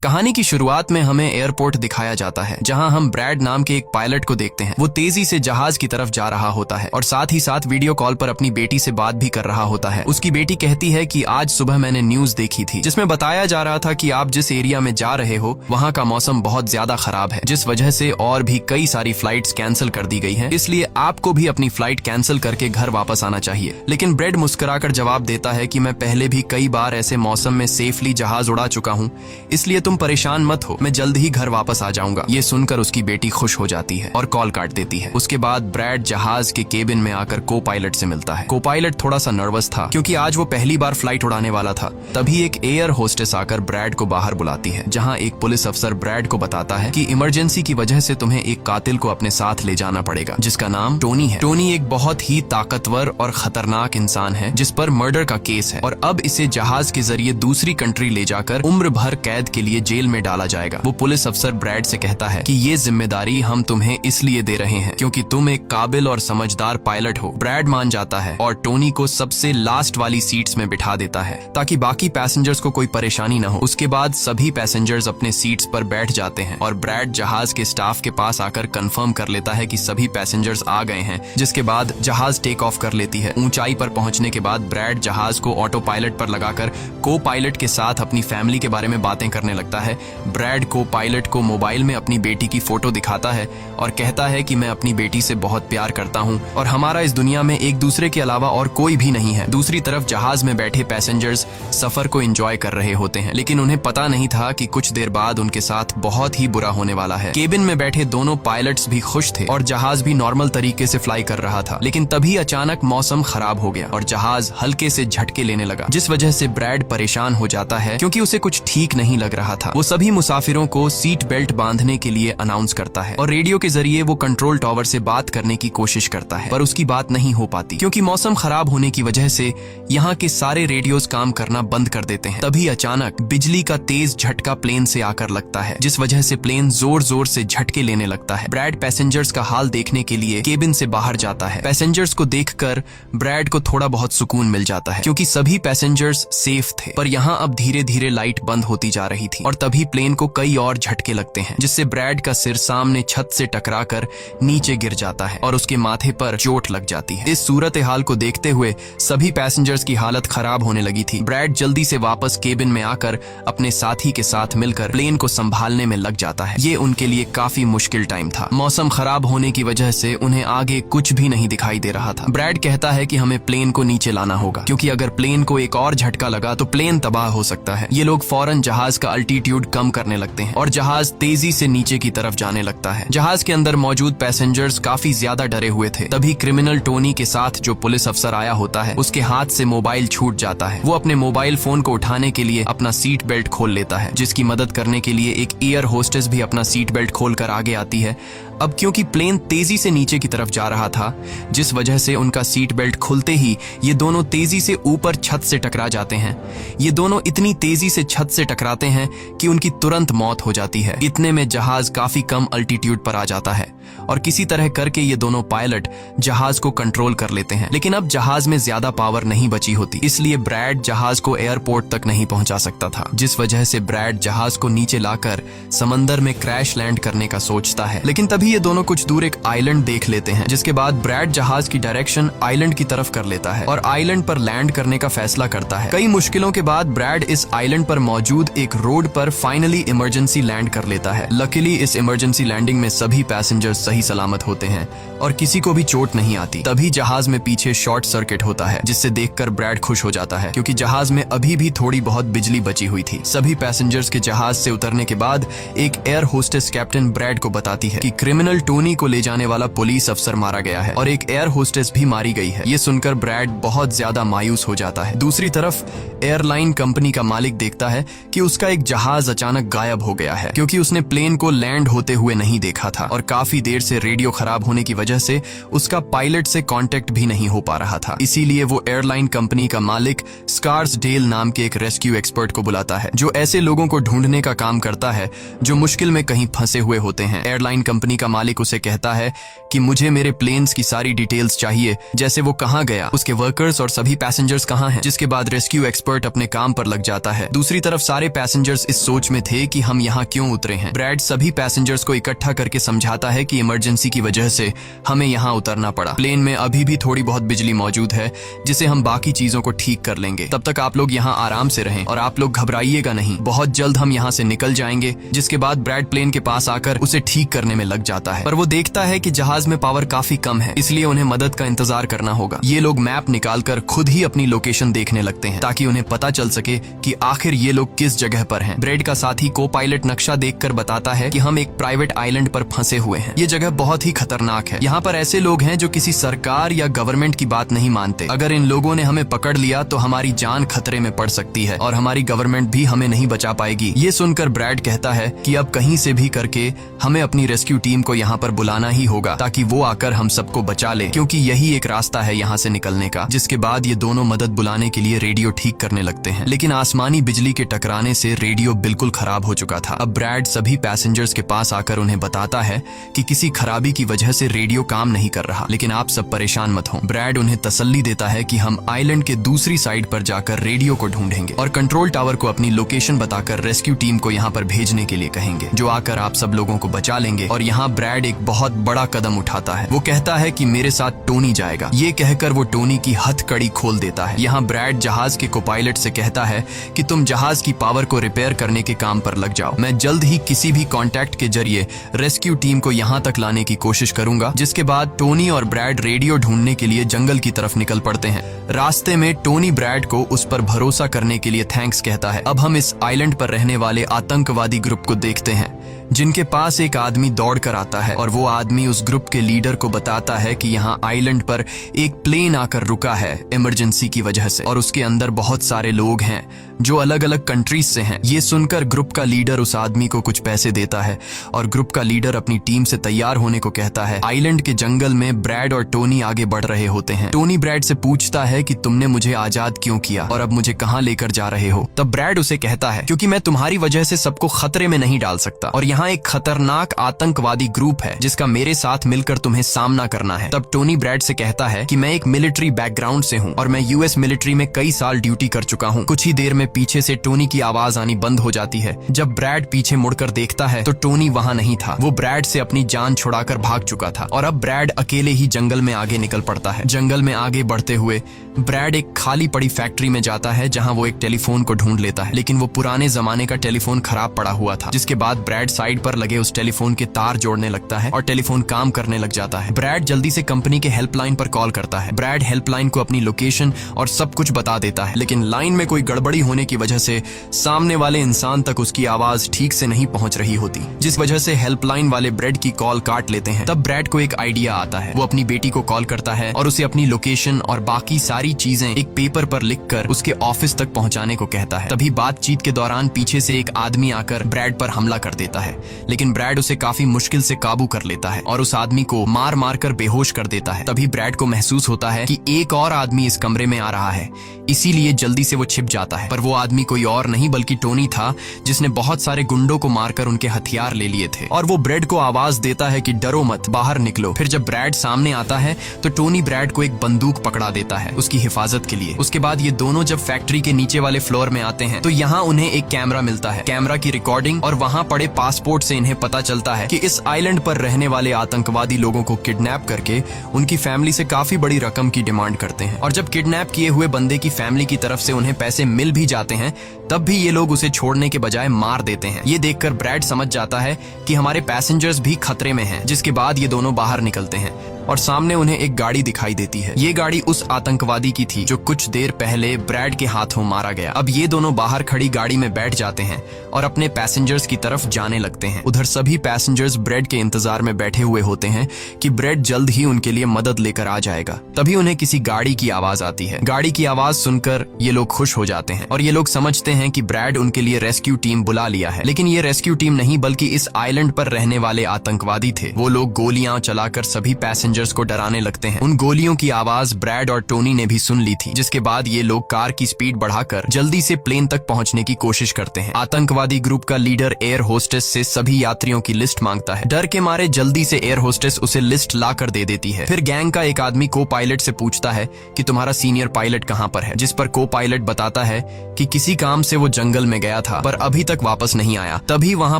कहानी की शुरुआत में हमें एयरपोर्ट दिखाया जाता है, जहां हम ब्रैड नाम के एक पायलट को देखते हैं। वो तेजी से जहाज की तरफ जा रहा होता है और साथ ही साथ वीडियो कॉल पर अपनी बेटी से बात भी कर रहा होता है। उसकी बेटी कहती है कि आज सुबह मैंने न्यूज देखी थी, जिसमें बताया जा रहा था कि आप जिस एरिया में जा रहे हो वहाँ का मौसम बहुत ज्यादा खराब है, जिस वजह से और भी कई सारी फ्लाइट्स कैंसिल कर दी गई हैं। इसलिए आपको भी अपनी फ्लाइट कैंसिल करके घर वापस आना चाहिए। लेकिन ब्रैड मुस्कुराकर जवाब देता है कि मैं पहले भी कई बार ऐसे मौसम में सेफली जहाज उड़ा चुका हूँ, इसलिए तुम परेशान मत हो, मैं जल्द ही घर वापस आ जाऊंगा। ये सुनकर उसकी बेटी खुश हो जाती है और कॉल काट देती है। उसके बाद ब्रैड जहाज के केबिन में आकर को पायलट से मिलता है। को पायलट थोड़ा सा नर्वस था क्योंकि आज वो पहली बार फ्लाइट उड़ाने वाला था। तभी एक एयर होस्टेस आकर ब्रैड को बाहर बुलाती है, जहाँ एक पुलिस अफसर ब्रैड को बताता है कि इमरजेंसी की वजह से तुम्हें एक कातिल को अपने साथ ले जाना पड़ेगा, जिसका नाम टोनी है। टोनी एक बहुत ही ताकतवर और खतरनाक इंसान है जिस पर मर्डर का केस है और अब इसे जहाज के जरिए दूसरी कंट्री ले जाकर उम्र भर कैद के लिए जेल में डाला जाएगा। वो पुलिस अफसर ब्रैड से कहता है कि ये जिम्मेदारी हम तुम्हें इसलिए दे रहे हैं क्योंकि तुम एक काबिल और समझदार पायलट हो। ब्रैड मान जाता है और टोनी को सबसे लास्ट वाली सीट्स में बिठा देता है ताकि बाकी पैसेंजर्स को कोई परेशानी न हो। उसके बाद सभी पैसेंजर्स अपने सीट्स पर बैठ जाते हैं और ब्रैड जहाज के स्टाफ के पास आकर कंफर्म कर लेता है कि सभी पैसेंजर्स आ गए हैं, जिसके बाद जहाज टेक ऑफ कर लेती है। ऊंचाई पर पहुंचने के बाद ब्रैड जहाज को ऑटो पायलट पर लगाकर को पायलट के साथ अपनी फैमिली के बारे में बातें करने लगता है। ब्रैड को पायलट को मोबाइल में अपनी बेटी की फोटो दिखाता है और कहता है कि मैं अपनी बेटी से बहुत प्यार करता हूं और हमारा इस दुनिया में एक दूसरे के अलावा और कोई भी नहीं है। दूसरी तरफ जहाज में बैठे पैसेंजर्स सफर को एंजॉय कर रहे होते हैं, लेकिन उन्हें पता नहीं था कि कुछ देर बाद उनके साथ बहुत ही बुरा होने वाला है। केबिन में बैठे दोनों पायलट्स भी खुश थे और जहाज भी नॉर्मल तरीके से फ्लाई कर रहा था, लेकिन तभी अचानक मौसम खराब हो गया और जहाज हल्के से झटके लेने लगा, जिस वजह से ब्रैड परेशान हो जाता है क्योंकि उसे कुछ ठीक नहीं लग रहा था। वो सभी मुसाफिरों को सीट बेल्ट बांधने के लिए अनाउंस करता है और रेडियो के जरिए वो कंट्रोल टावर से बात करने की कोशिश करता है, पर उसकी बात नहीं हो पाती क्योंकि मौसम खराब होने की वजह से यहाँ के सारे रेडियोस काम करना बंद कर देते हैं। तभी अचानक बिजली का तेज झटका प्लेन से आकर लगता है, जिस वजह से प्लेन जोर जोर से झटके लेने लगता है। ब्रैड पैसेंजर्स का हाल देखने के लिए केबिन से बाहर जाता है। पैसेंजर्स को देखकर ब्रैड को थोड़ा बहुत सुकून मिल जाता है क्योंकि सभी पैसेंजर्स सेफ थे, पर यहाँ अब धीरे धीरे लाइट बंद होती जा रही थी और तभी प्लेन को कई और झटके लगते हैं, जिससे ब्रैड का सिर सामने छत से टकराकर नीचे गिर जाता है और उसके माथे पर चोट लग जाती है। इस सूरत हाल को देखते हुए सभी पैसेंजर्स की हालत खराब होने लगी थी। ब्रैड जल्दी से वापस केबिन में आकर अपने साथी के साथ मिलकर प्लेन को संभालने में लग जाता है। ये उनके लिए काफी मुश्किल टाइम था। मौसम खराब होने की वजह से उन्हें आगे कुछ भी नहीं दिखाई दे रहा था। ब्रैड कहता है कि हमें प्लेन को नीचे लाना होगा क्योंकि अगर प्लेन को एक और झटका लगा तो प्लेन तबाह हो सकता है। ये लोग फौरन जहाज का अल्टीट्यूड कम करने लगते हैं और जहाज तेजी से नीचे की तरफ जाने लगता है। जहाज के अंदर मौजूद पैसेंजर्स काफी ज्यादा डरे हुए थे। तभी क्रिमिनल टोनी के साथ जो पुलिस अफसर आया होता है, उसके हाथ से मोबाइल छूट जाता है। वो अपने मोबाइल फोन को उठाने के लिए अपना सीट बेल्ट खोल लेता है, जिसकी मदद करने के लिए एक एयर होस्टेस भी अपना सीट बेल्ट खोलकर आगे आती है। अब क्योंकि प्लेन तेजी से नीचे की तरफ जा रहा था, जिस वजह से उनका सीट बेल्ट खुलते ही ये दोनों तेजी से ऊपर छत से टकरा जाते हैं। ये दोनों इतनी तेजी से छत से टकराते हैं कि उनकी तुरंत मौत हो जाती है। इतने में जहाज काफी कम अल्टीट्यूड पर आ जाता है और किसी तरह करके ये दोनों पायलट जहाज को कंट्रोल कर लेते हैं। लेकिन अब जहाज में ज्यादा पावर नहीं बची होती, इसलिए ब्रैड जहाज को एयरपोर्ट तक नहीं पहुंचा सकता था, जिस वजह से ब्रैड जहाज को नीचे लाकर समंदर में क्रैश लैंड करने का सोचता है। लेकिन तभी ये दोनों कुछ दूर एक आइलैंड देख लेते हैं, जिसके बाद ब्रैड जहाज की डायरेक्शन आइलैंड की तरफ कर लेता है और आइलैंड पर लैंड करने का फैसला करता है। कई मुश्किलों के बाद ब्रैड इस आइलैंड पर मौजूद एक रोड पर फाइनली इमरजेंसी लैंड कर लेता है। लकीली इस इमरजेंसी लैंडिंग में सभी पैसेंजर्स सही सलामत होते हैं और किसी को भी चोट नहीं आती। तभी जहाज में पीछे शॉर्ट सर्किट होता है, जिससे देखकर ब्रैड खुश हो जाता है क्योंकि जहाज में अभी भी थोड़ी बहुत बिजली बची हुई थी। सभी पैसेंजर्स के जहाज से उतरने के बाद एक एयर होस्टेस कैप्टन ब्रैड को बताती है कि क्रिमिनल टोनी को ले जाने वाला पुलिस अफसर मारा गया है और एक एयर होस्टेस भी मारी गई है। ये सुनकर ब्रैड बहुत ज्यादा मायूस हो जाता है। दूसरी तरफ एयरलाइन कंपनी का मालिक देखता है कि उसका एक जहाज अचानक गायब हो गया है क्योंकि उसने प्लेन को लैंड होते हुए नहीं देखा था और काफी देर से रेडियो खराब होने की वजह से उसका पायलट से कांटेक्ट भी नहीं हो पा रहा था। इसीलिए वो एयरलाइन कंपनी का मालिक स्कार्सडेल नाम के एक रेस्क्यू एक्सपर्ट को बुलाता है, जो ऐसे लोगों को ढूंढने का काम करता है जो मुश्किल में कहीं फंसे हुए होते हैं। एयरलाइन कंपनी का मालिक उसे कहता है कि मुझे मेरे प्लेन्स की सारी डिटेल्स चाहिए, जैसे वो कहाँ गया, उसके वर्कर्स और सभी पैसेंजर्स कहाँ हैं। जिसके बाद रेस्क्यू एक्सपर्ट अपने काम पर लग जाता है। दूसरी तरफ सारे पैसेंजर्स इस सोच में थे कि हम यहाँ क्यों उतरे हैं। ब्रैड सभी पैसेंजर्स को इकट्ठा करके समझाता है कि इमरजेंसी की वजह से हमें यहाँ उतरना पड़ा। प्लेन में अभी भी थोड़ी बहुत बिजली मौजूद है जिसे हम बाकी चीजों को ठीक कर लेंगे। तब तक आप लोग यहाँ आराम से रहें और आप लोग घबराइएगा नहीं, बहुत जल्द हम यहाँ से निकल जाएंगे। जिसके बाद ब्रैड प्लेन के पास आकर उसे ठीक करने में लग जाता है, पर वो देखता है कि जहाज में पावर काफी कम है, इसलिए उन्हें मदद का इंतजार करना होगा। ये लोग मैप निकालकर खुद ही अपनी लोकेशन देखने लगते हैं ताकि उन्हें पता चल सके कि आखिर ये लोग किस जगह पर हैं। ब्रैड का साथी को पायलट नक्शा देखकर बताता है कि हम एक प्राइवेट आइलैंड पर फंसे हुए हैं। ये जगह बहुत ही खतरनाक है। यहाँ पर ऐसे लोग हैं जो किसी सरकार या गवर्नमेंट की बात नहीं मानते। अगर इन लोगों ने हमें पकड़ लिया तो हमारी जान खतरे में पड़ सकती है और हमारी गवर्नमेंट भी हमें नहीं बचा पाएगी। ये सुनकर ब्रैड कहता है कि अब कहीं से भी करके हमें अपनी रेस्क्यू टीम को यहाँ पर बुलाना ही होगा ताकि वो आकर हम सबको बचा ले, क्योंकि यही एक रास्ता है यहाँ से निकलने का। जिसके बाद ये दोनों मदद बुलाने के लिए रेडियो ठीक करने लगते हैं, लेकिन आसमानी बिजली के टकराने से रेडियो बिल्कुल खराब हो चुका था। अब ब्रैड सभी पैसेंजर्स के पास आकर उन्हें बताता है कि किसी खराबी की वजह से रेडियो काम नहीं कर रहा, लेकिन आप सब परेशान मत हो। ब्रैड उन्हें तसल्ली देता है कि हम आइलैंड के दूसरी साइड पर जाकर रेडियो को ढूंढेंगे और कंट्रोल टावर को अपनी लोकेशन बताकर रेस्क्यू टीम को यहाँ पर भेजने के लिए कहेंगे, जो आकर आप सब लोगों को बचा लेंगे। और यहाँ ब्रैड एक बहुत बड़ा कदम उठाता है। वो कहता है कि मेरे साथ टोनी जाएगा। ये कहकर वो टोनी की हथकड़ी खोल देता है। यहाँ ब्रैड जहाज के कोपायलट से कहता है कि तुम जहाज की पावर को रिपेयर करने के काम पर लग जाओ। मैं जल्द ही किसी भी कॉन्टैक्ट के जरिए रेस्क्यू टीम को यहाँ तक लाने की कोशिश करूंगा। जिसके बाद टोनी और ब्रैड रेडियो ढूंढने के लिए जंगल की तरफ निकल पड़ते हैं। रास्ते में टोनी ब्रैड को उस पर भरोसा करने के लिए थैंक्स कहता है। अब हम इस आइलैंड पर रहने वाले आतंकवादी ग्रुप को देखते हैं, जिनके पास एक आदमी दौड़ कर आता है और वो आदमी उस ग्रुप के लीडर को बताता है कि यहाँ आइलैंड पर एक प्लेन आकर रुका है इमरजेंसी की वजह से और उसके अंदर बहुत सारे लोग हैं जो अलग अलग कंट्रीज से हैं। ये सुनकर ग्रुप का लीडर उस आदमी को कुछ पैसे देता है और ग्रुप का लीडर अपनी टीम से तैयार होने को कहता है। आइलैंड के जंगल में ब्रैड और टोनी आगे बढ़ रहे होते हैं। टोनी ब्रैड से पूछता है कि तुमने मुझे आजाद क्यों किया और अब मुझे कहाँ लेकर जा रहे हो। तब ब्रैड उसे कहता है क्योंकि मैं तुम्हारी वजह से सबको खतरे में नहीं डाल सकता और यहाँ एक खतरनाक आतंकवादी ग्रुप है जिसका मेरे साथ मिलकर तुम्हें सामना करना है। तब टोनी ब्रैड से कहता है कि मैं एक मिलिट्री बैकग्राउंड से हूँ और मैं यूएस मिलिट्री में कई साल ड्यूटी कर चुका हूँ। कुछ ही देर में पीछे से टोनी की आवाज आनी बंद हो जाती है। जब ब्रैड पीछे मुड़कर देखता है तो टोनी वहाँ नहीं था। वो ब्रैड से अपनी जान छुड़ाकर भाग चुका था और अब ब्रैड अकेले ही जंगल में आगे निकल पड़ता है। जंगल में आगे बढ़ते हुए ब्रैड एक खाली पड़ी फैक्ट्री में जाता है जहाँ वो एक टेलीफोन को ढूंढ लेता है, लेकिन वो पुराने जमाने का टेलीफोन खराब पड़ा हुआ था। जिसके बाद ब्रैड साइड पर लगे उस टेलीफोन के तार जोड़ने लगता है और टेलीफोन काम करने लग जाता है। ब्रैड जल्दी से कंपनी के हेल्पलाइन पर कॉल करता है। ब्रैड हेल्पलाइन को अपनी लोकेशन और सब कुछ बता देता है, लेकिन लाइन में कोई गड़बड़ी होने की वजह से सामने वाले इंसान तक उसकी आवाज ठीक से नहीं पहुंच रही होती, जिस वजह से हेल्पलाइन वाले ब्रैड की कॉल काट लेते हैं। तब ब्रैड को एक आइडिया आता है। वो अपनी बेटी को कॉल करता है और उसे अपनी लोकेशन और बाकी सारी चीजें एक पेपर पर लिखकर उसके ऑफिस तक पहुंचाने को कहता है। तभी बातचीत के दौरान पीछे से एक आदमी आकर ब्रैड पर हमला कर देता है, लेकिन ब्रैड उसे काफी मुश्किल से काबू कर लेता है और उस आदमी को मार मार कर बेहोश कर देता है। तभी ब्रैड को महसूस होता है कि एक और आदमी इस कमरे में आ रहा है, इसीलिए जल्दी से वो छिप जाता है। पर वो आदमी कोई और नहीं बल्कि टोनी था, जिसने बहुत सारे गुंडों को मारकर उनके हथियार ले लिए थे। और वो ब्रैड को आवाज देता है कि डरो मत, बाहर निकलो। फिर जब ब्रैड सामने आता है तो टोनी ब्रैड को एक बंदूक पकड़ा देता है उसकी हिफाजत के लिए। उसके बाद ये दोनों जब फैक्ट्री के नीचे वाले फ्लोर में आते हैं तो यहाँ उन्हें एक कैमरा मिलता है, कैमरा की रिकॉर्डिंग और वहाँ पड़े पासपोर्ट से इन्हें पता चलता है कि इस आइलैंड पर रहने वाले आतंकवादी लोगों को किडनैप करके उनकी फैमिली से काफी बड़ी रकम की डिमांड करते हैं। और जब किडनैप किए हुए बंदे की फैमिली की तरफ से उन्हें पैसे मिल भी जाते हैं तब भी ये लोग उसे छोड़ने के बजाय मार देते हैं। ये देखकर ब्रैड समझ जाता है कि हमारे पैसेंजर्स भी खतरे में हैं। जिसके बाद ये दोनों बाहर निकलते हैं और सामने उन्हें एक गाड़ी दिखाई देती है। ये गाड़ी उस आतंकवादी की थी जो कुछ देर पहले ब्रैड के हाथों मारा गया। अब ये दोनों बाहर खड़ी गाड़ी में बैठ जाते हैं और अपने पैसेंजर्स की तरफ जाने लगते हैं। उधर सभी पैसेंजर्स ब्रैड के इंतजार में बैठे हुए होते हैं कि ब्रैड जल्द ही उनके लिए मदद लेकर आ जाएगा। तभी उन्हें किसी गाड़ी की आवाज आती है। गाड़ी की आवाज सुनकर ये लोग खुश हो जाते हैं और ये लोग समझते हैं कि ब्रैड उनके लिए रेस्क्यू टीम बुला लिया है। लेकिन ये रेस्क्यू टीम नहीं बल्कि इस आइलैंड पर रहने वाले आतंकवादी थे। वो लोग गोलियां चलाकर सभी पैसेंजर्स पैसेंजर्स को डराने लगते हैं। उन गोलियों की आवाज ब्रैड और टोनी ने भी सुन ली थी, जिसके बाद ये लोग कार की स्पीड बढ़ाकर जल्दी से प्लेन तक पहुंचने की कोशिश करते हैं। आतंकवादी ग्रुप का लीडर एयर होस्टेस से सभी यात्रियों की लिस्ट मांगता है। डर के मारे जल्दी से एयर होस्टेस उसे लिस्ट ला कर दे देती है। फिर गैंग का एक आदमी को पायलट से पूछता है कि तुम्हारा सीनियर पायलट कहाँ पर है, जिस पर को पायलट बताता है कि किसी काम से वो जंगल में गया था पर अभी तक वापस नहीं आया। तभी वहाँ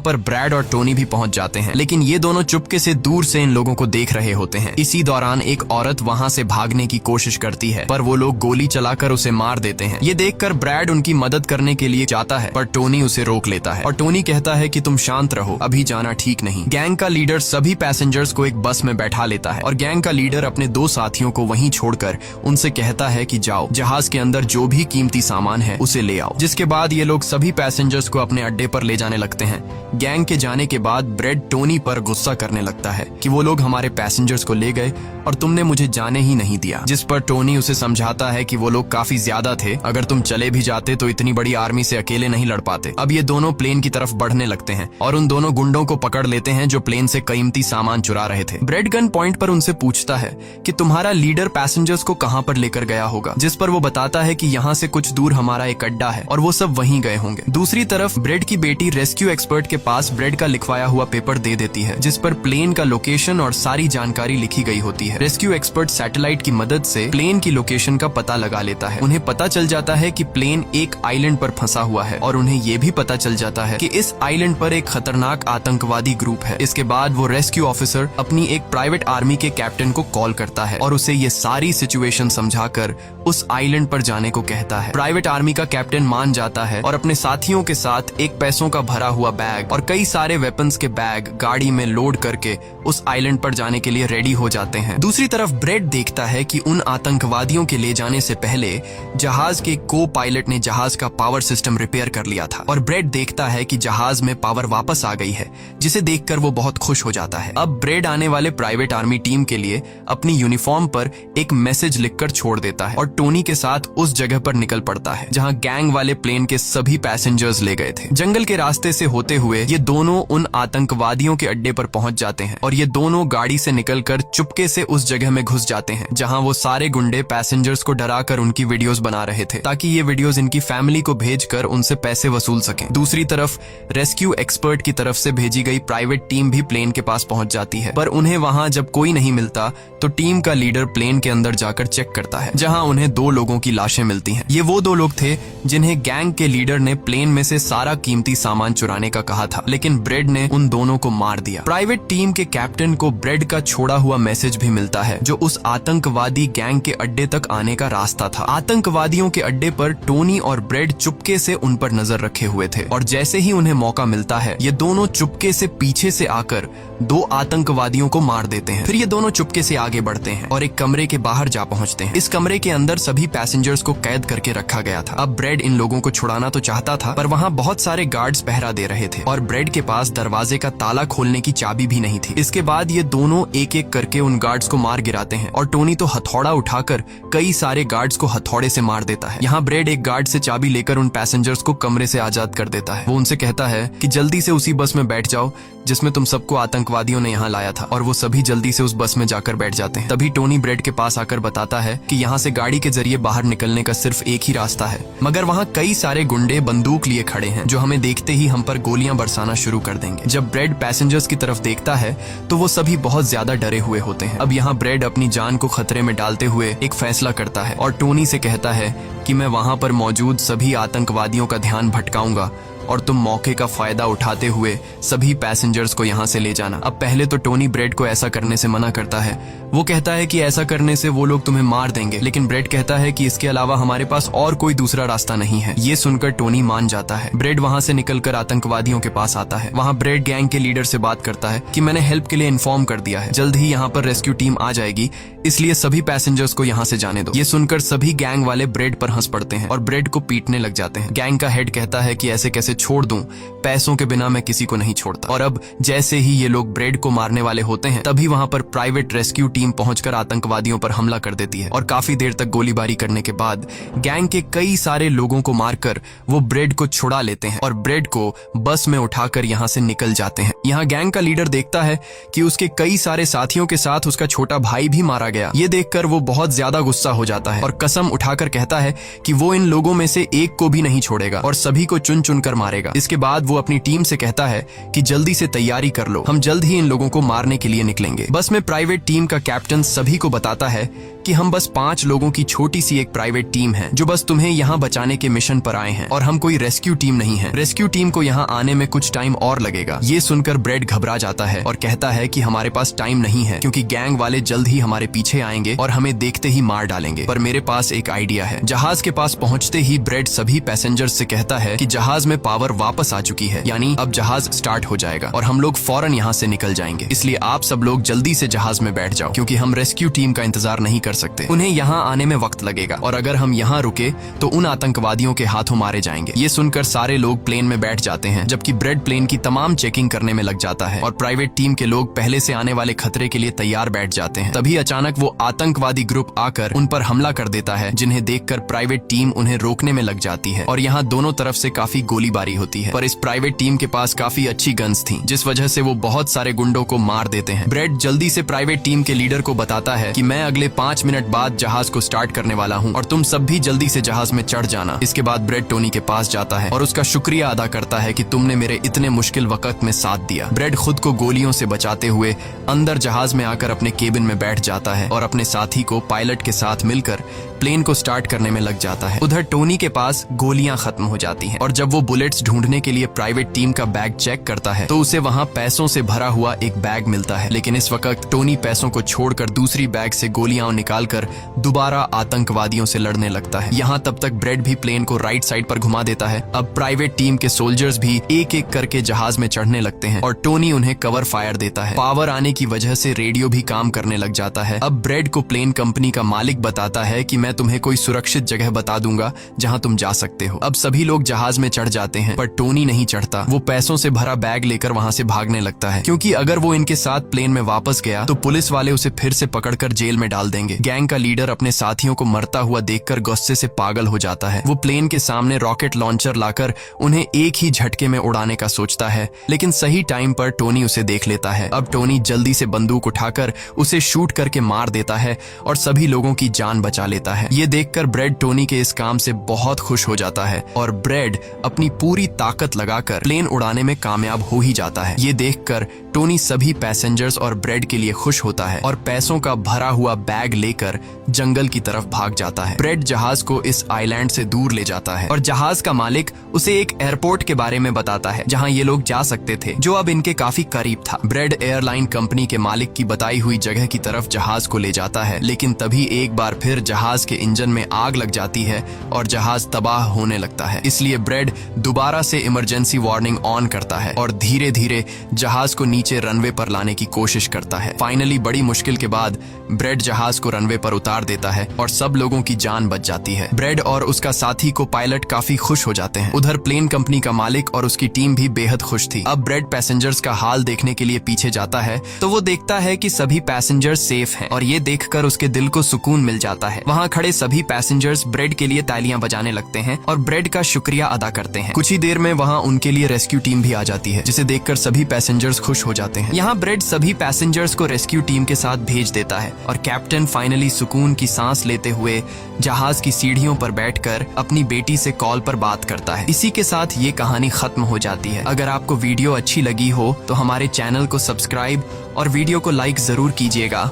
पर ब्रैड और टोनी भी पहुंच जाते हैं, लेकिन ये दोनों चुपके से दूर से इन लोगों को देख रहे होते हैं। इसी दौरान एक औरत वहाँ से भागने की कोशिश करती है, पर वो लोग गोली चलाकर उसे मार देते हैं। ये देखकर ब्रैड उनकी मदद करने के लिए जाता है, पर टोनी उसे रोक लेता है और टोनी कहता है कि तुम शांत रहो, अभी जाना ठीक नहीं। गैंग का लीडर सभी पैसेंजर्स को एक बस में बैठा लेता है और गैंग का लीडर अपने 2 साथियों को वहीं छोड़कर उनसे कहता है कि जाओ, जहाज के अंदर जो भी कीमती सामान है उसे ले आओ। जिसके बाद ये लोग सभी पैसेंजर्स को अपने अड्डे पर ले जाने लगते हैं। गैंग के जाने के बाद ब्रेड टोनी पर गुस्सा करने लगता है कि वो लोग हमारे पैसेंजर्स को ले गए और तुमने मुझे जाने ही नहीं दिया। जिस पर टोनी उसे समझाता है कि वो लोग काफी ज्यादा थे, अगर तुम चले भी जाते तो इतनी बड़ी आर्मी से अकेले नहीं लड़ पाते। अब ये दोनों प्लेन की तरफ बढ़ने लगते हैं और उन दोनों गुंडों को पकड़ लेते हैं जो प्लेन से कीमती सामान चुरा रहे थे। ब्रेड गन पॉइंट पर उनसे पूछता है कि तुम्हारा लीडर पैसेंजर्स को कहां पर लेकर गया होगा, जिस पर वो बताता है कि यहाँ से कुछ दूर हमारा एक अड्डा है और वो सब वहीं गए होंगे। दूसरी तरफ ब्रेड की बेटी रेस्क्यू एक्सपर्ट के पास ब्रेड का लिखवाया हुआ पेपर दे देती है, जिस पर प्लेन का लोकेशन और सारी जानकारी लिखी गई होती है। रेस्क्यू एक्सपर्ट सैटेलाइट की मदद से प्लेन की लोकेशन का पता लगा लेता है। उन्हें पता चल जाता है कि प्लेन एक आइलैंड पर फंसा हुआ है और उन्हें ये भी पता चल जाता है कि इस आइलैंड पर एक खतरनाक आतंकवादी ग्रुप है। इसके बाद वो रेस्क्यू ऑफिसर अपनी एक प्राइवेट आर्मी के कैप्टन को कॉल करता है और उसे ये सारी सिचुएशन समझाकर उस आइलैंड पर जाने को कहता है। प्राइवेट आर्मी का कैप्टन मान जाता है और अपने साथियों के साथ एक पैसों का भरा हुआ बैग और कई सारे वेपन्स के बैग गाड़ी में लोड करके उस आइलैंड पर जाने के लिए रेडी हो जाते हैं। दूसरी तरफ ब्रेड देखता है कि उन आतंकवादियों के ले जाने से पहले जहाज के को पायलट ने जहाज का पावर सिस्टम रिपेयर कर लिया था और ब्रेड देखता है कि जहाज में पावर वापस आ गई है, जिसे देखकर वो बहुत खुश हो जाता है। अब ब्रेड आने वाले प्राइवेट आर्मी टीम के लिए अपनी यूनिफॉर्म पर एक मैसेज लिखकर छोड़ देता है और टोनी के साथ उस जगह पर निकल पड़ता है जहां गैंग वाले प्लेन के सभी पैसेंजर्स ले गए थे। जंगल के रास्ते से होते हुए ये दोनों उन आतंकवादियों के अड्डे पर पहुंच जाते हैं और ये दोनों गाड़ी से निकलकर चुपके से उस जगह में घुस जाते हैं जहां वो सारे गुंडे पैसेंजर्स को डराकर उनकी वीडियोस बना रहे थे ताकि ये वीडियोस इनकी फैमिली को भेजकर उनसे पैसे वसूल सकें। दूसरी तरफ रेस्क्यू एक्सपर्ट की तरफ से भेजी गई प्राइवेट टीम भी प्लेन के पास पहुंच जाती है, पर उन्हें वहां जब कोई नहीं मिलता तो टीम का लीडर प्लेन के अंदर जाकर चेक करता है जहां उन्हें 2 लोगों की लाशें मिलती हैं। ये वो 2 लोग थे जिन्हें गैंग के लीडर ने प्लेन में से सारा कीमती सामान चुराने का कहा था, लेकिन ब्रेड ने उन दोनों को मार दिया। प्राइवेट टीम के कैप्टन को ब्रेड का छोड़ा हुआ मैसेज भी मिलता है जो उस आतंकवादी गैंग के अड्डे तक आने का रास्ता था। आतंकवादियों के अड्डे पर टोनी और ब्रेड चुपके से उन पर नजर रखे हुए थे और जैसे ही उन्हें मौका मिलता है ये दोनों चुपके से पीछे से आकर 2 आतंकवादियों को मार देते हैं। फिर ये दोनों चुपके से आगे बढ़ते हैं और एक कमरे के बाहर जा पहुंचते हैं। इस कमरे के अंदर सभी पैसेंजर्स को कैद करके रखा गया था। अब ब्रेड इन लोगों को छुड़ाना तो चाहता था, पर वहाँ बहुत सारे गार्ड्स पहरा दे रहे थे और ब्रेड के पास दरवाजे का ताला खोलने की चाबी भी नहीं थी। इसके बाद ये दोनों एक एक करके उन गार्ड्स को मार गिराते हैं और टोनी तो हथौड़ा उठाकर कई सारे गार्ड्स को हथौड़े से मार देता है। यहाँ ब्रेड एक गार्ड से चाबी लेकर उन पैसेंजर्स को कमरे से आजाद कर देता है। वो उनसे कहता है कि जल्दी से उसी बस में बैठ जाओ जिसमें तुम सबको आतंकवादियों ने यहाँ लाया था, और वो सभी जल्दी से उस बस में जाकर बैठ जाते हैं। तभी टोनी ब्रेड के पास आकर बताता है कि यहाँ से गाड़ी के जरिए बाहर निकलने का सिर्फ एक ही रास्ता है, मगर वहाँ कई सारे गुंडे बंदूक लिए खड़े हैं जो हमें देखते ही हम पर गोलियां बरसाना शुरू कर देंगे। जब ब्रेड पैसेंजर्स की तरफ देखता है तो वो सभी बहुत ज्यादा डरे हुए होते हैं। अब यहाँ ब्रेड अपनी जान को खतरे में डालते हुए एक फैसला करता है और टोनी से कहता है कि मैं वहाँ पर मौजूद सभी आतंकवादियों का ध्यान भटकाऊंगा और तुम मौके का फायदा उठाते हुए सभी पैसेंजर्स को यहाँ से ले जाना। अब पहले तो टोनी ब्रेड को ऐसा करने से मना करता है। वो कहता है कि ऐसा करने से वो लोग तुम्हें मार देंगे, लेकिन ब्रेड कहता है कि इसके अलावा हमारे पास और कोई दूसरा रास्ता नहीं है। ये सुनकर टोनी मान जाता है। ब्रेड वहाँ से निकलकर आतंकवादियों के पास आता है। वहाँ ब्रेड गैंग के लीडर से बात करता है कि मैंने हेल्प के लिए इन्फॉर्म कर दिया है, जल्द ही यहाँ पर रेस्क्यू टीम आ जाएगी, इसलिए सभी पैसेंजर्स को यहाँ से जाने दो। ये सुनकर सभी गैंग वाले ब्रेड पर हंस पड़ते हैं और ब्रेड को पीटने लग जाते हैं। गैंग का हेड कहता है कि ऐसे कैसे इसे छोड़ दूं, पैसों के बिना मैं किसी को नहीं छोड़ता। और अब जैसे ही ये लोग ब्रेड को मारने वाले होते हैं, तभी वहां पर प्राइवेट रेस्क्यू टीम पहुंचकर आतंकवादियों पर हमला कर देती है और काफी देर तक गोलीबारी करने के बाद गैंग के कई सारे लोगों को मारकर वो ब्रेड को छुड़ा लेते हैं और ब्रेड को बस में उठाकर यहाँ से निकल जाते हैं। यहाँ गैंग का लीडर देखता है कि उसके कई सारे साथियों के साथ उसका छोटा भाई भी मारा गया। ये देखकर वो बहुत ज्यादा गुस्सा हो जाता है और कसम उठाकर कहता है कि वो इन लोगों में से एक को भी नहीं छोड़ेगा और सभी को चुन चुन कर मारेगा। इसके बाद वो अपनी टीम से कहता है कि जल्दी से तैयारी कर लो, हम जल्द ही इन लोगों को मारने के लिए निकलेंगे। बस में प्राइवेट टीम का कैप्टन सभी को बताता है कि हम बस 5 लोगों की छोटी सी एक प्राइवेट टीम है जो बस तुम्हें यहाँ बचाने के मिशन पर आए हैं और हम कोई रेस्क्यू टीम नहीं है। रेस्क्यू टीम को यहाँ आने में कुछ टाइम और लगेगा। ये सुनकर ब्रेड घबरा जाता है और कहता है कि हमारे पास टाइम नहीं है क्योंकि गैंग वाले जल्द ही हमारे पीछे आएंगे और हमें देखते ही मार डालेंगे। पर मेरे पास एक आइडिया है। जहाज के पास पहुंचते ही ब्रेड सभी पैसेंजर्स से कहता है कि जहाज में पावर वापस आ चुकी है, यानी अब जहाज स्टार्ट हो जाएगा और हम लोग फौरन यहाँ से निकल जाएंगे। इसलिए आप सब लोग जल्दी से जहाज में बैठ जाओ क्योंकि हम रेस्क्यू टीम का इंतजार नहीं कर सकते। उन्हें यहाँ आने में वक्त लगेगा और अगर हम यहाँ रुके तो उन आतंकवादियों के हाथों मारे जाएंगे। ये सुनकर सारे लोग प्लेन में बैठ जाते हैं जबकि ब्रेड प्लेन की तमाम चेकिंग करने में लग जाता है और प्राइवेट टीम के लोग पहले से आने वाले खतरे के लिए तैयार बैठ जाते हैं। तभी अचानक वो आतंकवादी ग्रुप आकर उन पर हमला कर देता है, जिन्हें देखकर प्राइवेट टीम उन्हें रोकने में लग जाती है और यहाँ दोनों तरफ से काफी गोलीबारी होती है। पर इस प्राइवेट टीम के पास काफी अच्छी गन्स थी, जिस वजह से वो बहुत सारे गुंडों को मार देते हैं। ब्रेड जल्दी से प्राइवेट टीम के लीडर को बताता है कि मैं अगले 5 मिनट बाद जहाज को स्टार्ट करने वाला हूँ और तुम सब भी जल्दी से जहाज में चढ़ जाना। इसके बाद ब्रेड टोनी के पास जाता है और उसका शुक्रिया अदा करता है कि तुमने मेरे इतने मुश्किल वक्त में साथ दिया। ब्रेड खुद को गोलियों से बचाते हुए अंदर जहाज में आकर अपने केबिन में बैठ जाता है और अपने साथी को पायलट के साथ मिलकर प्लेन को स्टार्ट करने में लग जाता है। उधर टोनी के पास गोलियां खत्म हो जाती हैं और जब वो बुलेट्स ढूंढने के लिए प्राइवेट टीम का बैग चेक करता है तो उसे वहां पैसों से भरा हुआ एक बैग मिलता है। लेकिन इस वक्त टोनी पैसों को छोड़कर दूसरी बैग से गोलियां निकालकर दोबारा आतंकवादियों से लड़ने लगता है। यहाँ तब तक ब्रेड भी प्लेन को राइट साइड पर घुमा देता है। अब प्राइवेट टीम के सोल्जर्स भी एक एक करके जहाज में चढ़ने लगते हैं और टोनी उन्हें कवर फायर देता है। पावर आने की वजह से रेडियो भी काम करने लग जाता है। अब ब्रेड को प्लेन कंपनी का मालिक बताता है कि मैं तुम्हें कोई सुरक्षित जगह बता दूंगा जहां तुम जा सकते हो। अब सभी लोग जहाज में चढ़ जाते हैं पर टोनी नहीं चढ़ता। वो पैसों से भरा बैग लेकर वहां से भागने लगता है क्योंकि अगर वो इनके साथ प्लेन में वापस गया तो पुलिस वाले उसे फिर से पकड़कर जेल में डाल देंगे। गैंग का लीडर अपने साथियों को मरता हुआ देखकर गुस्से से पागल हो जाता है। वो प्लेन के सामने रॉकेट लॉन्चर लाकर उन्हें एक ही झटके में उड़ाने का सोचता है, लेकिन सही टाइम पर टोनी उसे देख लेता है। अब टोनी जल्दी से बंदूक उठाकर उसे शूट करके मार देता है और सभी लोगों की जान बचा लेता है। ये देखकर ब्रेड टोनी के इस काम से बहुत खुश हो जाता है और ब्रेड अपनी पूरी ताकत लगाकर प्लेन उड़ाने में कामयाब हो ही जाता है। ये देखकर टोनी सभी पैसेंजर्स और ब्रेड के लिए खुश होता है और पैसों का भरा हुआ बैग लेकर जंगल की तरफ भाग जाता है। ब्रेड जहाज को इस आइलैंड से दूर ले जाता है और जहाज का मालिक उसे एक एयरपोर्ट के बारे में बताता है जहां ये लोग जा सकते थे, जो अब इनके काफी करीब था। ब्रेड एयरलाइन कंपनी के मालिक की बताई हुई जगह की तरफ जहाज को ले जाता है, लेकिन तभी एक बार फिर जहाज के इंजन में आग लग जाती है और जहाज तबाह होने लगता है। इसलिए ब्रेड दोबारा से इमरजेंसी वार्निंग ऑन करता है और धीरे धीरे जहाज को नीचे रनवे पर लाने की कोशिश करता है। फाइनली बड़ी मुश्किल के बाद ब्रेड जहाज को रनवे पर उतार देता है और सब लोगों की जान बच जाती है। ब्रेड और उसका साथी को पायलट काफी खुश हो जाते हैं। उधर प्लेन कंपनी का मालिक और उसकी टीम भी बेहद खुश थी। अब ब्रेड पैसेंजर्स का हाल देखने के लिए पीछे जाता है तो वो देखता है कि सभी पैसेंजर्स सेफ हैं और ये देखकर उसके दिल को सुकून मिल जाता है। वहाँ खड़े सभी पैसेंजर्स ब्रेड के लिए तालियां बजाने लगते हैं और ब्रेड का शुक्रिया अदा करते हैं। कुछ ही देर में वहाँ उनके लिए रेस्क्यू टीम भी आ जाती है, जिसे देखकर सभी पैसेंजर्स खुश हो जाते हैं। यहाँ ब्रेड सभी पैसेंजर्स को रेस्क्यू टीम के साथ भेज देता है और कैप्टन फाइनली सुकून की सांस लेते हुए जहाज की सीढ़ियों पर बैठकर अपनी बेटी से कॉल पर बात करता है। इसी के साथ ये कहानी खत्म हो जाती है। अगर आपको वीडियो अच्छी लगी हो तो हमारे चैनल को सब्सक्राइब और वीडियो को लाइक जरूर कीजिएगा।